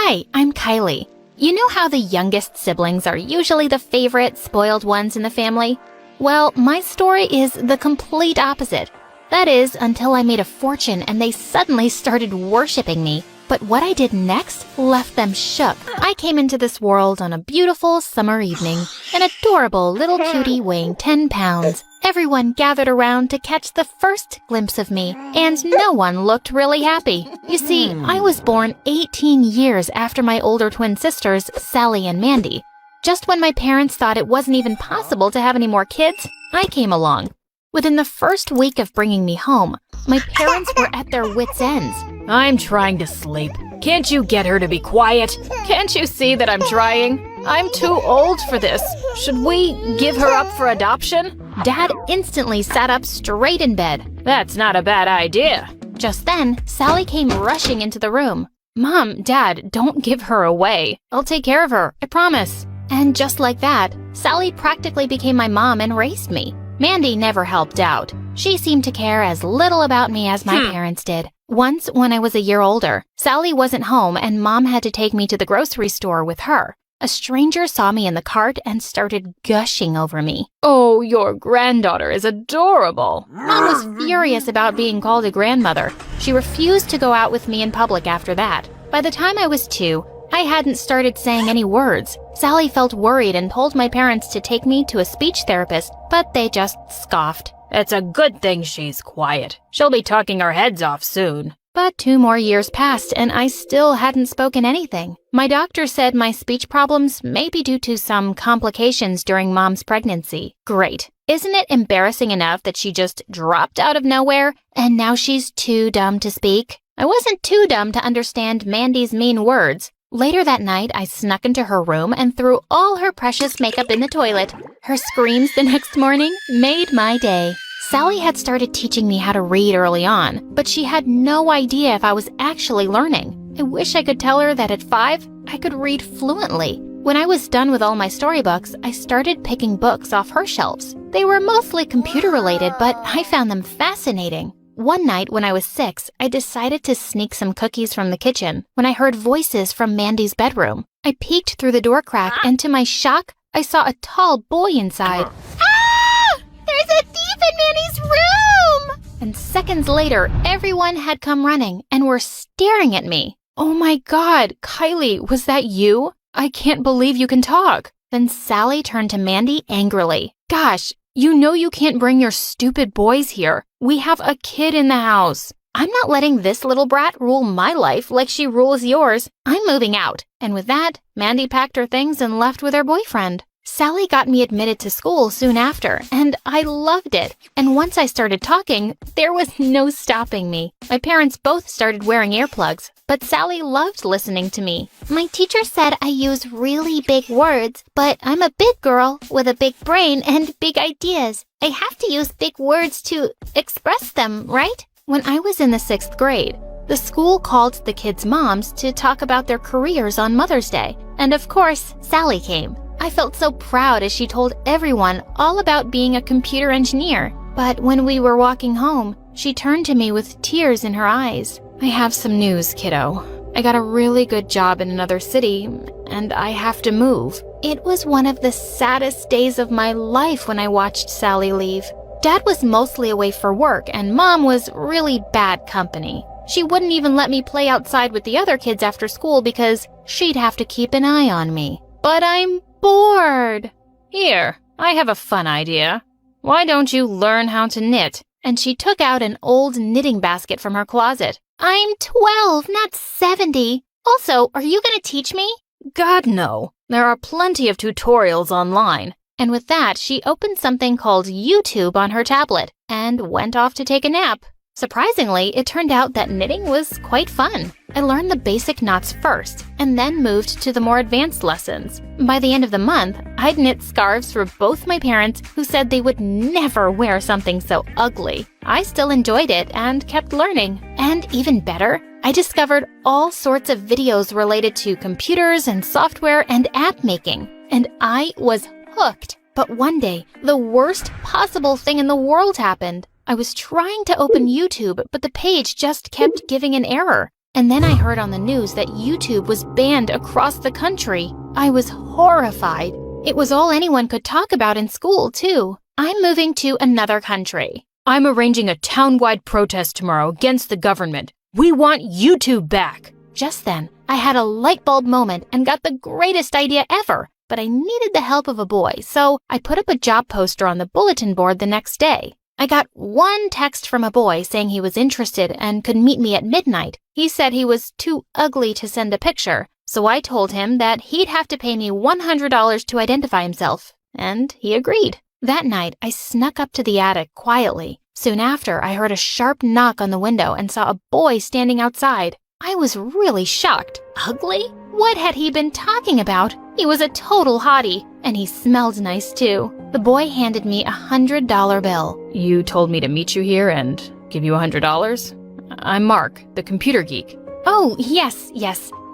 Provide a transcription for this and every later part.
Hi, I'm Kylie. You know how the youngest siblings are usually the favorite, spoiled ones in the family? Well, my story is the complete opposite. That is, until I made a fortune and they suddenly started worshiping me. But what I did next left them shook. I came into this world on a beautiful summer evening, an adorable little cutie weighing 10 pounds. Everyone gathered around to catch the first glimpse of me, and no one looked really happy. You see, I was born 18 years after my older twin sisters, Sally and Mandy. Just when my parents thought it wasn't even possible to have any more kids, I came along. Within the first week of bringing me home, my parents were at their wits' ends. I'm trying to sleep. Can't you get her to be quiet? Can't you see that I'm trying? I'm too old for this. Should we give her up for adoption? Dad instantly sat up straight in bed. That's not a bad idea. Just then, Sally came rushing into the room. Mom, Dad, don't give her away. I'll take care of her, I promise. And just like that, Sally practically became my mom and raised me. Mandy never helped out. She seemed to care as little about me as my parents did. Once, when I was a year older, Sally wasn't home and Mom had to take me to the grocery store with her. A stranger saw me in the cart and started gushing over me. Oh, your granddaughter is adorable. Mom was furious about being called a grandmother. She refused to go out with me in public after that. By the time I was 2, I hadn't started saying any words. Sally felt worried and told my parents to take me to a speech therapist, but they just scoffed. It's a good thing she's quiet. She'll be talking our heads off soon. But 2 more years passed and I still hadn't spoken anything. My doctor said my speech problems may be due to some complications during Mom's pregnancy. Great. Isn't it embarrassing enough that she just dropped out of nowhere and now she's too dumb to speak? I wasn't too dumb to understand Mandy's mean words. Later that night, I snuck into her room and threw all her precious makeup in the toilet. Her screams the next morning made my day. Sally had started teaching me how to read early on, but she had no idea if I was actually learning. I wish I could tell her that at 5, I could read fluently. When I was done with all my storybooks, I started picking books off her shelves. They were mostly computer-related, but I found them fascinating. One night when I was 6, I decided to sneak some cookies from the kitchen when I heard voices from Mandy's bedroom. I peeked through the door crack and to my shock, I saw a tall boy inside. Ah! There's a thief in Mandy's room! And seconds later, everyone had come running and were staring at me. Oh my God, Kylie, was that you? I can't believe you can talk. Then Sally turned to Mandy angrily. Gosh, you know you can't bring your stupid boys here. We have a kid in the house. I'm not letting this little brat rule my life like she rules yours. I'm moving out. And with that, Mandy packed her things and left with her boyfriend. Sally got me admitted to school soon after, and I loved it. And once I started talking, there was no stopping me. My parents both started wearing earplugs, but Sally loved listening to me. My teacher said I use really big words, but I'm a big girl with a big brain and big ideas. I have to use big words to express them, right? When I was in the 6th grade, the school called the kids' moms to talk about their careers on Mother's Day. And of course, Sally came. I felt so proud as she told everyone all about being a computer engineer. But when we were walking home, she turned to me with tears in her eyes. I have some news, kiddo. I got a really good job in another city, and I have to move. It was one of the saddest days of my life when I watched Sally leave. Dad was mostly away for work, and Mom was really bad company. She wouldn't even let me play outside with the other kids after school because she'd have to keep an eye on me. But I'm bored. Here, I have a fun idea. Why don't you learn how to knit? And she took out an old knitting basket from her closet. I'm 12, not 70. Also, are you going to teach me? God, no. There are plenty of tutorials online. And with that, she opened something called YouTube on her tablet and went off to take a nap. Surprisingly, it turned out that knitting was quite fun. I learned the basic knots first, and then moved to the more advanced lessons. By the end of the month, I'd knit scarves for both my parents, who said they would never wear something so ugly. I still enjoyed it and kept learning. And even better, I discovered all sorts of videos related to computers and software and app making. And I was hooked. But one day, the worst possible thing in the world happened. I was trying to open YouTube, but the page just kept giving an error. And then I heard on the news that YouTube was banned across the country. I was horrified. It was all anyone could talk about in school, too. I'm moving to another country. I'm arranging a town-wide protest tomorrow against the government. We want YouTube back. Just then, I had a light bulb moment and got the greatest idea ever, but I needed the help of a boy, so I put up a job poster on the bulletin board the next day. I got one text from a boy saying he was interested and could meet me at midnight. He said he was too ugly to send a picture, so I told him that he'd have to pay me $100 to identify himself, and he agreed. That night, I snuck up to the attic quietly. Soon after, I heard a sharp knock on the window and saw a boy standing outside. I was really shocked. Ugly? What had he been talking about? He was a total hottie, and he smelled nice too. The boy handed me a $100 bill. You told me to meet you here and give you $100? I'm Mark, the computer geek. Oh, yes.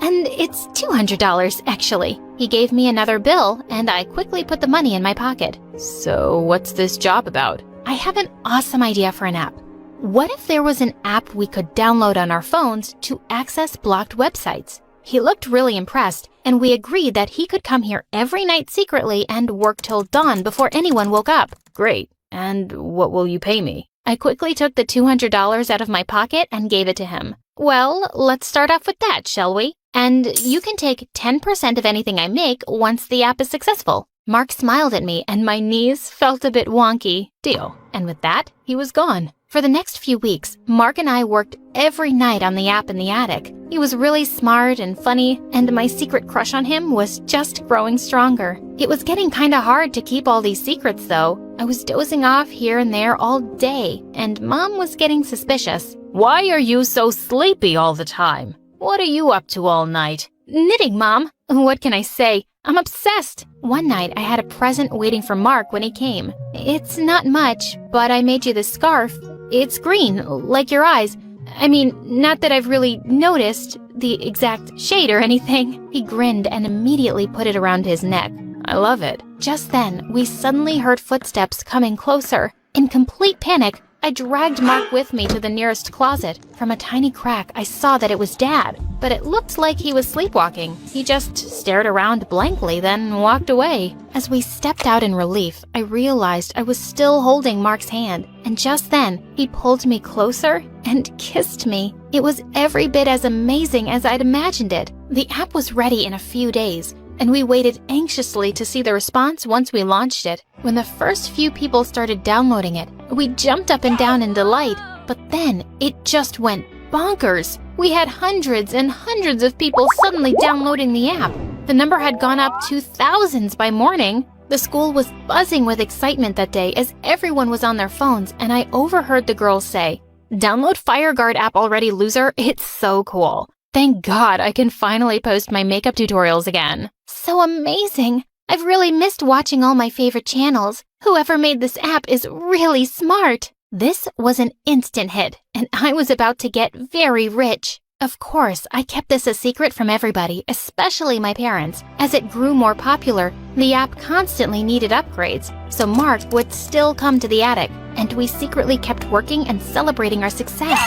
And it's $200, actually. He gave me another bill, and I quickly put the money in my pocket. So what's this job about? I have an awesome idea for an app. What if there was an app we could download on our phones to access blocked websites? He looked really impressed, and we agreed that he could come here every night secretly and work till dawn before anyone woke up. Great. And what will you pay me? I quickly took the $200 out of my pocket and gave it to him. Well, let's start off with that, shall we? And you can take 10% of anything I make once the app is successful. Mark smiled at me, and my knees felt a bit wonky. Deal. And with that, he was gone. For the next few weeks, Mark and I worked every night on the app in the attic. He was really smart and funny, and my secret crush on him was just growing stronger. It was getting kinda hard to keep all these secrets, though. I was dozing off here and there all day, and Mom was getting suspicious. Why are you so sleepy all the time? What are you up to all night? Knitting, Mom. What can I say? I'm obsessed. One night, I had a present waiting for Mark when he came. It's not much, but I made you this scarf. It's green, like your eyes. I mean, not that I've really noticed the exact shade or anything. He grinned and immediately put it around his neck. I love it. Just then, we suddenly heard footsteps coming closer. In complete panic, I dragged Mark with me to the nearest closet. From a tiny crack, I saw that it was Dad, but it looked like he was sleepwalking. He just stared around blankly, then walked away. As we stepped out in relief, I realized I was still holding Mark's hand, and just then, he pulled me closer and kissed me. It was every bit as amazing as I'd imagined it. The app was ready in a few days, and we waited anxiously to see the response once we launched it. When the first few people started downloading it, we jumped up and down in delight, but then it just went bonkers. We had hundreds and hundreds of people suddenly downloading the app. The number had gone up to thousands by morning. The school was buzzing with excitement that day as everyone was on their phones, and I overheard the girls say, "Download FireGuard app already, loser. It's so cool." Thank God I can finally post my makeup tutorials again. So amazing! I've really missed watching all my favorite channels. Whoever made this app is really smart. This was an instant hit, and I was about to get very rich. Of course, I kept this a secret from everybody, especially my parents. As it grew more popular, the app constantly needed upgrades, so Mark would still come to the attic, and we secretly kept working and celebrating our success.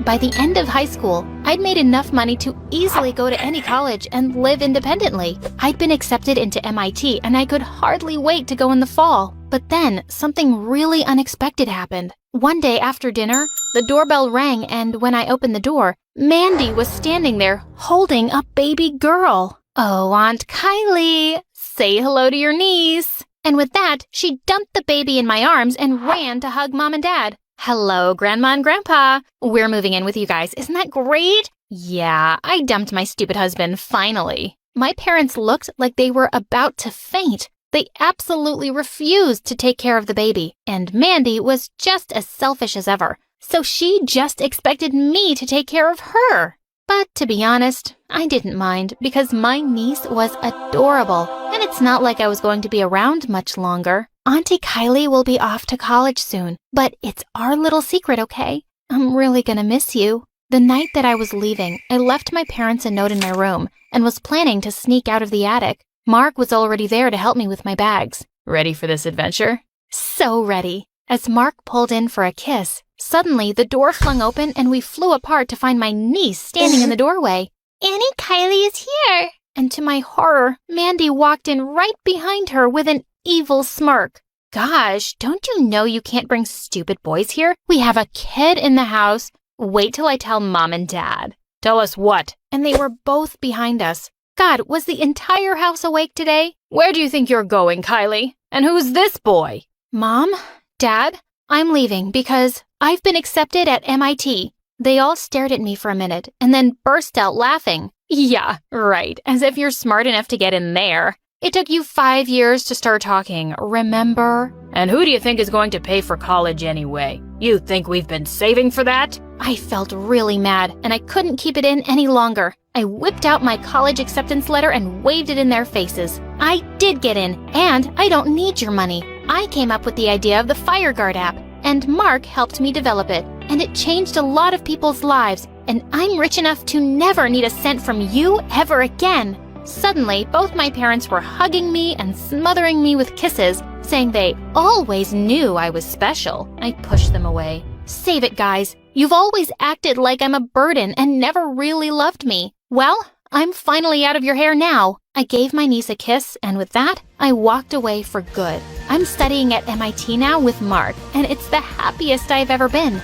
By the end of high school, I'd made enough money to easily go to any college and live independently. I'd been accepted into MIT, and I could hardly wait to go in the fall. But then, something really unexpected happened. One day after dinner, the doorbell rang, and when I opened the door, Mandy was standing there holding a baby girl. "Oh, Aunt Kylie, say hello to your niece." And with that, she dumped the baby in my arms and ran to hug Mom and Dad. "Hello, Grandma and Grandpa. We're moving in with you guys. Isn't that great?" Yeah, I dumped my stupid husband, finally. My parents looked like they were about to faint. They absolutely refused to take care of the baby, and Mandy was just as selfish as ever. So she just expected me to take care of her. But to be honest, I didn't mind because my niece was adorable, and it's not like I was going to be around much longer. Auntie Kylie will be off to college soon, but it's our little secret, okay? I'm really gonna miss you. The night that I was leaving, I left my parents a note in my room and was planning to sneak out of the attic. Mark was already there to help me with my bags. Ready for this adventure? So ready. As Mark pulled in for a kiss, suddenly the door flung open and we flew apart to find my niece standing in the doorway. Annie, Kylie is here! And to my horror, Mandy walked in right behind her with an evil smirk. Gosh, don't you know you can't bring stupid boys here? We have a kid in the house. Wait till I tell Mom and Dad. Tell us what? And they were both behind us. God, was the entire house awake today? Where do you think you're going, Kylie? And who's this boy? Mom? Dad? I'm leaving because I've been accepted at MIT. They all stared at me for a minute and then burst out laughing. Yeah, right. As if you're smart enough to get in there. It took you 5 years to start talking, remember? And who do you think is going to pay for college anyway? You think we've been saving for that? I felt really mad, and I couldn't keep it in any longer. I whipped out my college acceptance letter and waved it in their faces. I did get in, and I don't need your money. I came up with the idea of the FireGuard app, and Mark helped me develop it. And it changed a lot of people's lives, and I'm rich enough to never need a cent from you ever again. Suddenly, both my parents were hugging me and smothering me with kisses, saying they always knew I was special. I pushed them away. Save it, guys. You've always acted like I'm a burden and never really loved me. Well, I'm finally out of your hair now. I gave my niece a kiss, and with that, I walked away for good. I'm studying at MIT now with Mark, and it's the happiest I've ever been.